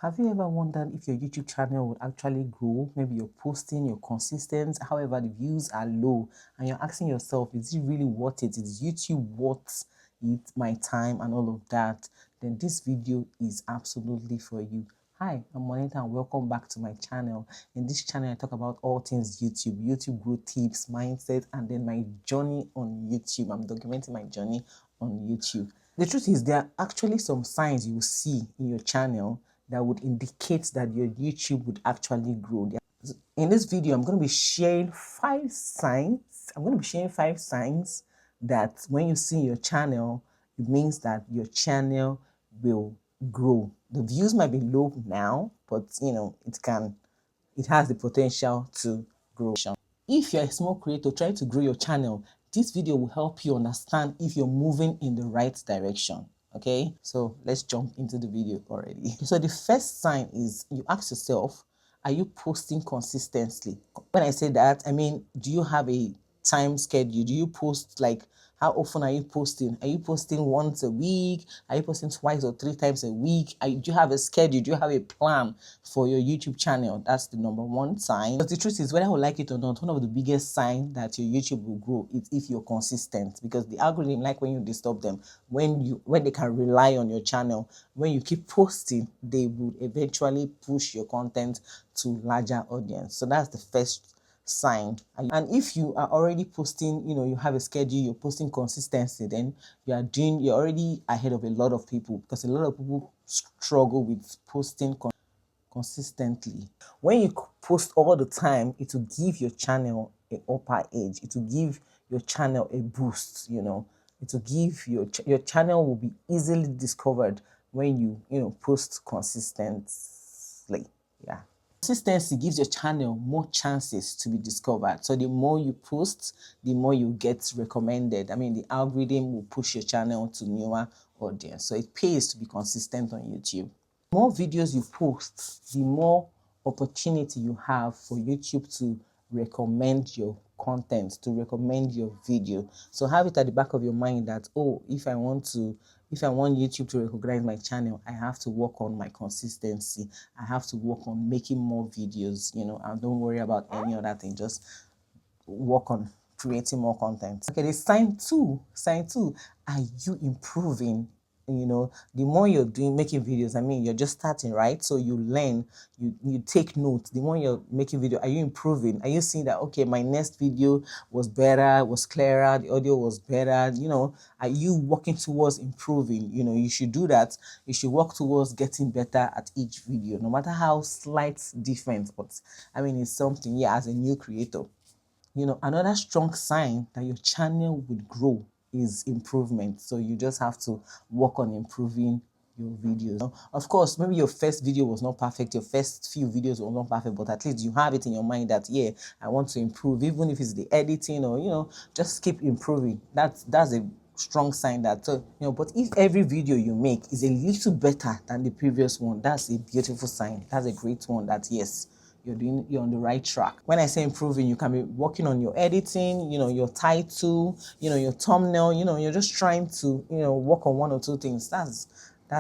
Have you ever wondered if your YouTube channel would actually grow? Maybe you're posting, you're consistent, however, the views are low, and you're asking yourself, is it really worth it? Is YouTube worth it, my time, and all of that? Then this video is absolutely for you. Hi, I'm Juanita, and welcome back to my channel. In this channel, I talk about all things YouTube, YouTube growth tips, mindset, and then my journey on YouTube. I'm documenting my journey on YouTube. The truth is, there are actually some signs you will see in your channel that would indicate that your YouTube would actually grow. In this video, I'm going to be sharing 5 signs. I'm going to be sharing 5 signs that when you see your channel, it means that your channel will grow. The views might be low now, but it has the potential to grow. If you're a small creator trying to grow your channel, this video will help you understand if you're moving in the right direction. Okay, so let's jump into the video already. So the first sign is you ask yourself, are you posting consistently? When I say that, I mean, do you have a time schedule? Do you post, like, how often are you posting? Are you posting once a week? Are you posting twice or 3 times a week? Do you have a schedule? Do you have a plan for your YouTube channel? That's the number one sign. But the truth is, whether I would like it or not, one of the biggest signs that your YouTube will grow is if you're consistent, because the algorithm, like when you disturb them, when they can rely on your channel, when you keep posting, they will eventually push your content to larger audience. So that's the first sign. And if you are already posting, you have a schedule, you're posting consistency, then you're already ahead of a lot of people, because a lot of people struggle with posting consistently. When you post all the time, it will give your channel an upper edge. It will give your channel a boost. It will give your channel will be easily discovered when you post consistently. Yeah. Consistency gives your channel more chances to be discovered. So the more you post, the more you get recommended. I mean, the algorithm will push your channel to newer audience. So it pays to be consistent on YouTube. The more videos you post, the more opportunity you have for YouTube to recommend your content, to recommend your video. So have it at the back of your mind that, oh, if I want YouTube to recognize my channel, I have to work on my consistency. I have to work on making more videos, and don't worry about any other thing. Just work on creating more content. Okay, the sign two, are you improving? The more you're making videos, I mean, you're just starting, right? So you learn, you take notes. The more you're making video, are you improving? Are you seeing that, okay, my next video was better, was clearer, the audio was better? Are you working towards improving? You should do that. You should work towards getting better at each video, no matter how slight difference. But I mean, it's something, yeah, as a new creator. Another strong sign that your channel would grow is improvement. So you just have to work on improving your videos. Of course, maybe your first video was not perfect, your first few videos were not perfect, but at least you have it in your mind that, yeah, I want to improve, even if it's the editing or, just keep improving. That's a strong sign that, but if every video you make is a little better than the previous one, that's a beautiful sign. That's a great one that, yes, you're on the right track. When I say improving, you can be working on your editing, your title, your thumbnail, you're just trying to, work on one or two things. That's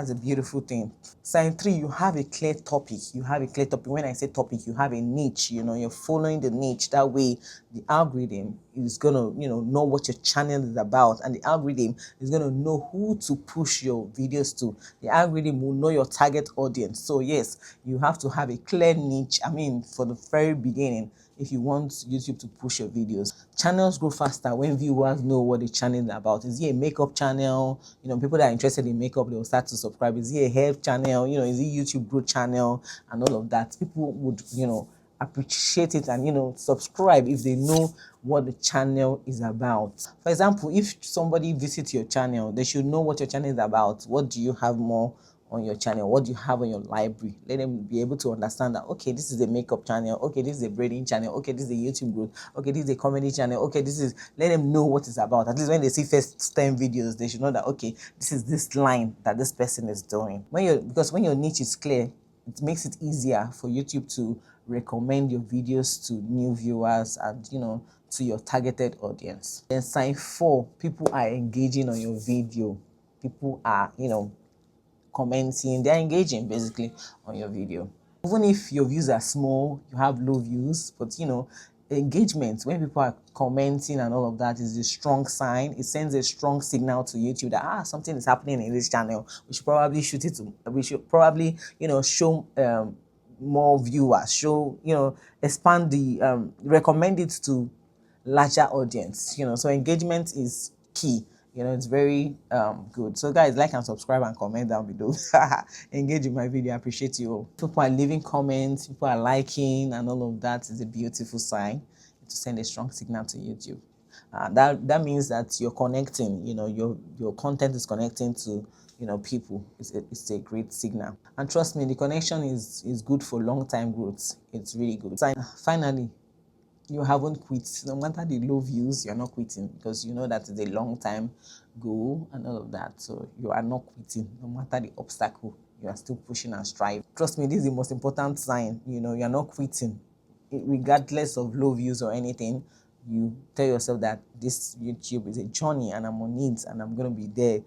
a beautiful thing. Sign 3, you have a clear topic. When I say topic, you have a niche, you're following the niche. That way the algorithm is gonna, know what your channel is about, and the algorithm is gonna know who to push your videos to. The algorithm will know your target audience. So yes, you have to have a clear niche. I mean, for the very beginning, if you want YouTube to push your videos. Channels grow faster when viewers know what the channel is about. Is it a makeup channel? People that are interested in makeup, they'll start to subscribe. Is it a health channel? Is it YouTube growth channel? And all of that. People would, appreciate it and, subscribe if they know what the channel is about. For example, if somebody visits your channel, they should know what your channel is about. What do you have more on your channel? What do you have on your library? Let them be able to understand that, okay, this is a makeup channel, okay, this is a braiding channel, okay, this is a YouTube growth, okay, this is a comedy channel, okay, let them know what it's about. At least when they see first 10 videos, they should know that, okay, this is this line that this person is doing. Because when your niche is clear, it makes it easier for YouTube to recommend your videos to new viewers and, to your targeted audience. Then sign 4, people are engaging on your video. People are, commenting, they're engaging basically on your video. Even if your views are small, you have low views, but engagement, when people are commenting and all of that, is a strong sign. It sends a strong signal to YouTube that something is happening in this channel. We should probably shoot it. We should probably show more viewers. Show expand the recommend it to larger audience. So engagement is key. It's very good. So guys, like and subscribe and comment down below. Engage in my video. I appreciate you all. People are leaving comments, people are liking, and all of that is a beautiful sign to send a strong signal to YouTube. That means that you're connecting. Your content is connecting to people. It's a great signal. And trust me, the connection is good for long-time growth. It's really good. Finally, you haven't quit. No matter the low views, you're not quitting, because you know that it's a long time goal and all of that. So you are not quitting. No matter the obstacle, you are still pushing and striving. Trust me, this is the most important sign. You're not quitting. Regardless of low views or anything, you tell yourself that this YouTube is a journey and I'm on it and I'm going to be there,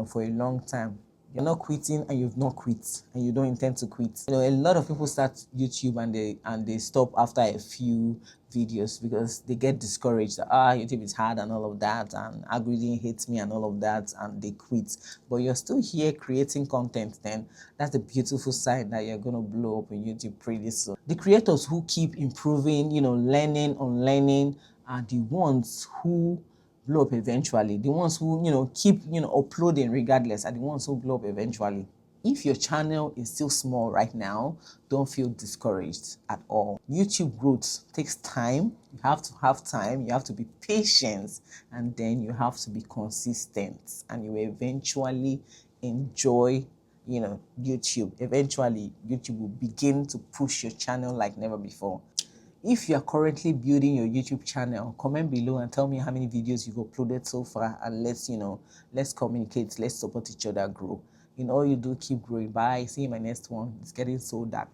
for a long time. You're not quitting and you've not quit and you don't intend to quit. A lot of people start YouTube and they stop after a few videos because they get discouraged. YouTube is hard and all of that, and algorithm hates me and all of that, and they quit. But you're still here creating content, then that's a beautiful sign that you're gonna blow up on YouTube pretty soon. The creators who keep improving, learning, unlearning, are the ones who blow up eventually. The ones who keep uploading regardless are the ones who blow up eventually. If your channel is still small right now, don't feel discouraged at all. YouTube growth takes time. You have to have time, you have to be patient, and then you have to be consistent, and you will eventually enjoy YouTube. Eventually YouTube will begin to push your channel like never before. If you are currently building your YouTube channel, comment below and tell me how many videos you've uploaded so far, and let's communicate, let's support each other, grow. All you do, keep growing. Bye. See you in my next one. It's getting so dark.